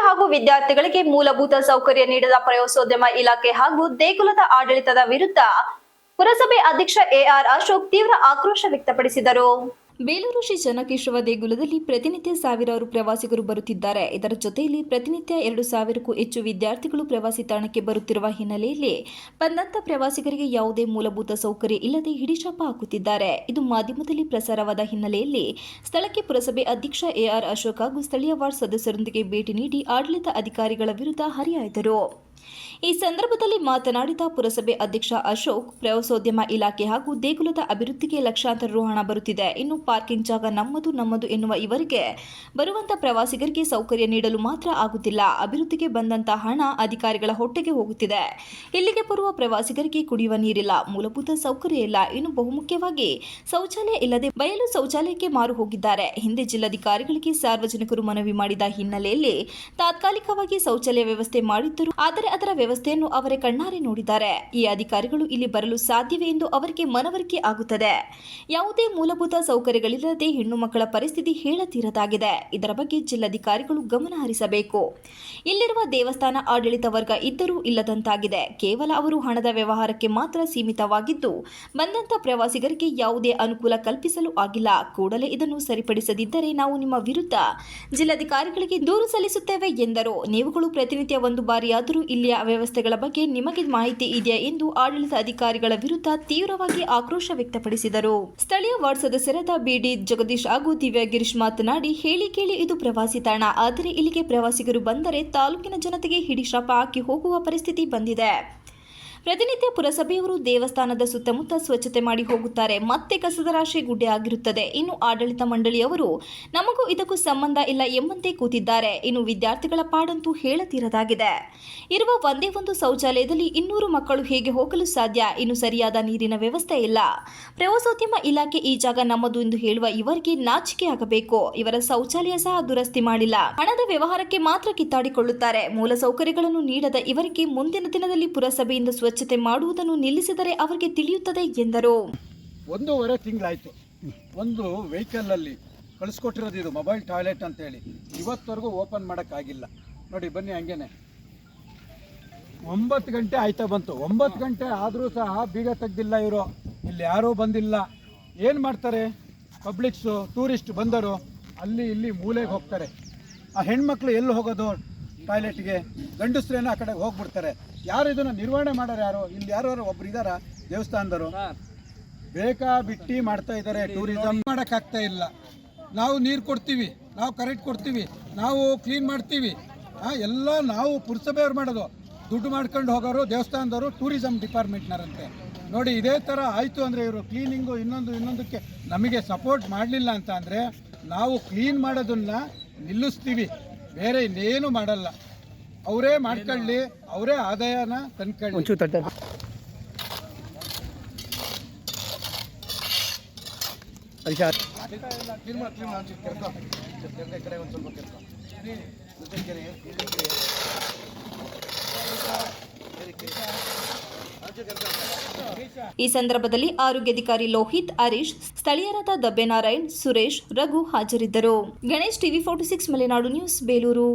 ಹಾಗೂ ವಿದ್ಯಾರ್ಥಿಗಳಿಗೆ ಮೂಲಭೂತ ಸೌಕರ್ಯ ನೀಡದ ಪ್ರವಾಸೋದ್ಯಮ ಇಲಾಖೆ ಹಾಗೂ ದೇಗುಲದ ಆಡಳಿತದ ವಿರುದ್ಧ ಪುರಸಭೆ ಅಧ್ಯಕ್ಷ ಎಆರ್ ಅಶೋಕ್ ತೀವ್ರ ಆಕ್ರೋಶ ವ್ಯಕ್ತಪಡಿಸಿದರು. ಬೇಲೂರು ಶ್ರೀ ಚೆನ್ನಕೇಶವ ದೇಗುಲದಲ್ಲಿ ಪ್ರತಿನಿತ್ಯ ಸಾವಿರಾರು ಪ್ರವಾಸಿಗರು ಬರುತ್ತಿದ್ದಾರೆ. ಇದರ ಜೊತೆಯಲ್ಲಿ ಪ್ರತಿನಿತ್ಯ 2,000ಕ್ಕೂ ಹೆಚ್ಚು ವಿದ್ಯಾರ್ಥಿಗಳು ಪ್ರವಾಸಿ ತಾಣಕ್ಕೆ ಬರುತ್ತಿರುವ ಹಿನ್ನೆಲೆಯಲ್ಲಿ ಬಂದಂತ ಪ್ರವಾಸಿಗರಿಗೆ ಯಾವುದೇ ಮೂಲಭೂತ ಸೌಕರ್ಯ ಇಲ್ಲದೆ ಹಿಡಿಶಾಪ ಹಾಕುತ್ತಿದ್ದಾರೆ. ಇದು ಮಾಧ್ಯಮದಲ್ಲಿ ಪ್ರಸಾರವಾದ ಹಿನ್ನೆಲೆಯಲ್ಲಿ ಸ್ಥಳಕ್ಕೆ ಪುರಸಭೆ ಅಧ್ಯಕ್ಷ ಎಆರ್ ಅಶೋಕ್ ಹಾಗೂ ಸ್ಥಳೀಯ ವಾರ್ಡ್ ಸದಸ್ಯರೊಂದಿಗೆ ಭೇಟಿ ನೀಡಿ ಆಡಳಿತ ಅಧಿಕಾರಿಗಳ ವಿರುದ್ಧ ಹರಿಹಾಯ್ದರು. ಈ ಸಂದರ್ಭದಲ್ಲಿ ಮಾತನಾಡಿದ ಪುರಸಭೆ ಅಧ್ಯಕ್ಷ ಅಶೋಕ್, ಪ್ರವಾಸೋದ್ಯಮ ಇಲಾಖೆ ಹಾಗೂ ದೇಗುಲದ ಅಭಿವೃದ್ಧಿಗೆ ಲಕ್ಷಾಂತರ ರು ಹಣ ಬರುತ್ತಿದೆ. ಇನ್ನು ಪಾರ್ಕಿಂಗ್ ಜಾಗ ನಮ್ಮದು ಎನ್ನುವ ಇವರಿಗೆ ಬರುವಂತ ಪ್ರವಾಸಿಗರಿಗೆ ಸೌಕರ್ಯ ನೀಡಲು ಮಾತ್ರ ಆಗುತ್ತಿಲ್ಲ. ಅಭಿವೃದ್ಧಿಗೆ ಬಂದಂತ ಹಣ ಅಧಿಕಾರಿಗಳ ಹೊಟ್ಟೆಗೆ ಹೋಗುತ್ತಿದೆ. ಇಲ್ಲಿಗೆ ಬರುವ ಪ್ರವಾಸಿಗರಿಗೆ ಕುಡಿಯುವ ನೀರಿಲ್ಲ, ಮೂಲಭೂತ ಸೌಕರ್ಯ ಇಲ್ಲ. ಇನ್ನು ಬಹುಮುಖ್ಯವಾಗಿ ಶೌಚಾಲಯ ಇಲ್ಲದೆ ಬಯಲು ಶೌಚಾಲಯಕ್ಕೆ ಮಾರು ಹೋಗಿದ್ದಾರೆ. ಹಿಂದೆ ಜಿಲ್ಲಾಧಿಕಾರಿಗಳಿಗೆ ಸಾರ್ವಜನಿಕರು ಮನವಿ ಮಾಡಿದ ಹಿನ್ನೆಲೆಯಲ್ಲಿ ತಾತ್ಕಾಲಿಕವಾಗಿ ಶೌಚಾಲಯ ವ್ಯವಸ್ಥೆ ಮಾಡಿದ್ದರು. ಆದರೆ ಅದರ ವ್ಯವಸ್ಥೆಯನ್ನು ಅವರೇ ಕಣ್ಣಾರೆ ನೋಡಿದ್ದಾರೆ. ಈ ಅಧಿಕಾರಿಗಳು ಇಲ್ಲಿ ಬರಲು ಸಾಧ್ಯವೇ ಎಂದು ಅವರಿಗೆ ಮನವರಿಕೆ ಆಗುತ್ತದೆ. ಯಾವುದೇ ಮೂಲಭೂತ ಸೌಕರ್ಯಗಳಿಲ್ಲದೆ ಹೆಣ್ಣು ಮಕ್ಕಳ ಪರಿಸ್ಥಿತಿ ಹೇಳತೀರದಾಗಿದೆ. ಇದರ ಬಗ್ಗೆ ಜಿಲ್ಲಾಧಿಕಾರಿಗಳು ಗಮನ ಹರಿಸಬೇಕು. ಇಲ್ಲಿರುವ ದೇವಸ್ಥಾನ ಆಡಳಿತ ವರ್ಗ ಇದ್ದರೂ ಇಲ್ಲದಂತಾಗಿದೆ. ಕೇವಲ ಅವರು ಹಣದ ವ್ಯವಹಾರಕ್ಕೆ ಮಾತ್ರ ಸೀಮಿತವಾಗಿದ್ದು ಬಂದಂತ ಪ್ರವಾಸಿಗರಿಗೆ ಯಾವುದೇ ಅನುಕೂಲ ಕಲ್ಪಿಸಲು ಆಗಿಲ್ಲ. ಕೂಡಲೇ ಇದನ್ನು ಸರಿಪಡಿಸದಿದ್ದರೆ ನಾವು ನಿಮ್ಮ ವಿರುದ್ಧ ಜಿಲ್ಲಾಧಿಕಾರಿಗಳಿಗೆ ದೂರು ಸಲ್ಲಿಸುತ್ತೇವೆ ಎಂದರು. ನೀವುಗಳು ಪ್ರತಿನಿತ್ಯ ಒಂದು ಬಾರಿಯಾದರೂ ಇಲ್ಲಿಯ ವ್ಯವಸ್ಥೆಗಳ ಬಗ್ಗೆ ನಿಮಗೆ ಮಾಹಿತಿ ಇದೆಯಾ ಎಂದು ಆಡಳಿತ ಅಧಿಕಾರಿಗಳ ವಿರುದ್ಧ ತೀವ್ರವಾಗಿ ಆಕ್ರೋಶ ವ್ಯಕ್ತಪಡಿಸಿದರು. ಸ್ಥಳೀಯ ವಾರ್ಡ್ ಸದಸ್ಯರಾದ ಬಿಡಿ ಜಗದೀಶ್ ಹಾಗೂ ದಿವ್ಯಾ ಗಿರೀಶ್ ಮಾತನಾಡಿ, ಹೇಳಿ ಕೇಳಿ ಇದು ಪ್ರವಾಸಿ ತಾಣ. ಆದರೆ ಇಲ್ಲಿಗೆ ಪ್ರವಾಸಿಗರು ಬಂದರೆ ತಾಲೂಕಿನ ಜನತೆಗೆ ಹಿಡಿಶಾಪ ಹಾಕಿ ಹೋಗುವ ಪರಿಸ್ಥಿತಿ ಬಂದಿದೆ. ಪ್ರತಿನಿತ್ಯ ಪುರಸಭೆಯವರು ದೇವಸ್ಥಾನದ ಸುತ್ತಮುತ್ತ ಸ್ವಚ್ಛತೆ ಮಾಡಿ ಹೋಗುತ್ತಾರೆ. ಮತ್ತೆ ಕಸದ ರಾಶಿ ಗುಡ್ಡೆ ಆಗಿರುತ್ತದೆ. ಇನ್ನು ಆಡಳಿತ ಮಂಡಳಿಯವರು ನಮಗೂ ಇದಕ್ಕೂ ಸಂಬಂಧ ಇಲ್ಲ ಎಂಬಂತೆ ಕೂತಿದ್ದಾರೆ. ಇನ್ನು ವಿದ್ಯಾರ್ಥಿಗಳ ಪಾಡಂತೂ ಹೇಳತೀರದಾಗಿದೆ. ಇರುವ ಒಂದೇ ಒಂದು ಶೌಚಾಲಯದಲ್ಲಿ 200 ಮಕ್ಕಳು ಹೇಗೆ ಹೋಗಲು ಸಾಧ್ಯ? ಇನ್ನು ಸರಿಯಾದ ನೀರಿನ ವ್ಯವಸ್ಥೆ ಇಲ್ಲ. ಪ್ರವಾಸೋದ್ಯಮ ಇಲಾಖೆ ಈ ಜಾಗ ನಮ್ಮದು ಎಂದು ಹೇಳುವ ಇವರಿಗೆ ನಾಚಿಕೆ ಆಗಬೇಕು. ಇವರ ಶೌಚಾಲಯ ಸಹ ದುರಸ್ತಿ ಮಾಡಿಲ್ಲ. ಹಣದ ವ್ಯವಹಾರಕ್ಕೆ ಮಾತ್ರ ಕಿತ್ತಾಡಿಕೊಳ್ಳುತ್ತಾರೆ. ಮೂಲ ಸೌಕರ್ಯಗಳನ್ನು ನೀಡದ ಇವರಿಗೆ ಮುಂದಿನ ದಿನದಲ್ಲಿ ಪುರಸಭೆಯಿಂದ ಸ್ವಚ್ಛತೆ ಮಾಡುವುದನ್ನು ನಿಲ್ಲಿಸಿದರೆ ಅವರಿಗೆ ತಿಳಿಯುತ್ತದೆ ಎಂದರು. 1.5 ತಿಂಗಳಾಯಿತು. ಒಂದು ವೆಹಿಕಲ್ ಅಲ್ಲಿ ಕಳಿಸ್ಕೊಟ್ಟಿರೋದು ಇದು ಮೊಬೈಲ್ ಟಾಯ್ಲೆಟ್ ಅಂತ ಹೇಳಿ ಇವತ್ತವರೆಗೂ ಓಪನ್ ಮಾಡೋಕ್ಕಾಗಿಲ್ಲ. ನೋಡಿ ಬನ್ನಿ, ಹಂಗೇನೆ 9 ಗಂಟೆ ಆಯ್ತಾ ಬಂತು. 9 ಗಂಟೆ ಆದರೂ ಸಹ ಬೀಗ ತೆಗ್ದಿಲ್ಲ ಇವರು. ಇಲ್ಲಿ ಯಾರೂ ಬಂದಿಲ್ಲ. ಏನು ಮಾಡ್ತಾರೆ? ಪಬ್ಲಿಕ್ಸು ಟೂರಿಸ್ಟ್ ಬಂದರು ಅಲ್ಲಿ ಇಲ್ಲಿ ಮೂಲೆಗೆ ಹೋಗ್ತಾರೆ. ಆ ಹೆಣ್ಮಕ್ಳು ಎಲ್ಲಿ ಹೋಗೋದು ಟಾಯ್ಲೆಟ್ಗೆ? ಗಂಡಸ್ರೇನೋ ಆ ಕಡೆಗೆ ಹೋಗ್ಬಿಡ್ತಾರೆ. ಯಾರು ಇದನ್ನು ನಿರ್ವಹಣೆ ಮಾಡೋರು? ಯಾರು ಇಲ್ಲಿ? ಯಾರು ಒಬ್ರು ಇದ್ದಾರ ದೇವಸ್ಥಾನದವರು? ಬೇಕಾ ಬಿಟ್ಟು ಮಾಡ್ತಾ ಇದ್ದಾರೆ. ಟೂರಿಸಂ ಮಾಡೋಕ್ಕಾಗ್ತಾ ಇಲ್ಲ. ನಾವು ನೀರು ಕೊಡ್ತೀವಿ, ನಾವು ಕರೆಂಟ್ ಕೊಡ್ತೀವಿ, ನಾವು ಕ್ಲೀನ್ ಮಾಡ್ತೀವಿ, ಎಲ್ಲ ನಾವು ಪುರಸಭೆಯವ್ರು ಮಾಡೋದು. ದುಡ್ಡು ಮಾಡ್ಕೊಂಡು ಹೋಗೋರು ದೇವಸ್ಥಾನದವರು ಟೂರಿಸಂ ಡಿಪಾರ್ಟ್ಮೆಂಟ್ನರಂತೆ. ನೋಡಿ, ಇದೇ ಥರ ಆಯಿತು ಅಂದರೆ ಇವರು ಕ್ಲೀನಿಂಗು ಇನ್ನೊಂದಕ್ಕೆ ನಮಗೆ ಸಪೋರ್ಟ್ ಮಾಡಲಿಲ್ಲ ಅಂತ ಅಂದರೆ ನಾವು ಕ್ಲೀನ್ ಮಾಡೋದನ್ನು ನಿಲ್ಲಿಸ್ತೀವಿ. ಬೇರೆ ಇನ್ನೇನು ಮಾಡಲ್ಲ. ಅವರೇ ಮಾಡ್ಕೊಳ್ಳಿ, ಅವರೇ ಆದಾಯನ ತಂದ್ಕೊಳ್ಳಿ. ಈ ಸಂದರ್ಭದಲ್ಲಿ ಆರೋಗ್ಯಾಧಿಕಾರಿ ಲೋಹಿತ್, ಹರೀಶ್, ಸ್ಥಳೀಯರಾದ ದಬ್ಬೆನಾರಾಯಣ್, ಸುರೇಶ್, ರಘು ಹಾಜರಿದ್ದರು. Ganesh, TV 46 Malenadu news, Belur.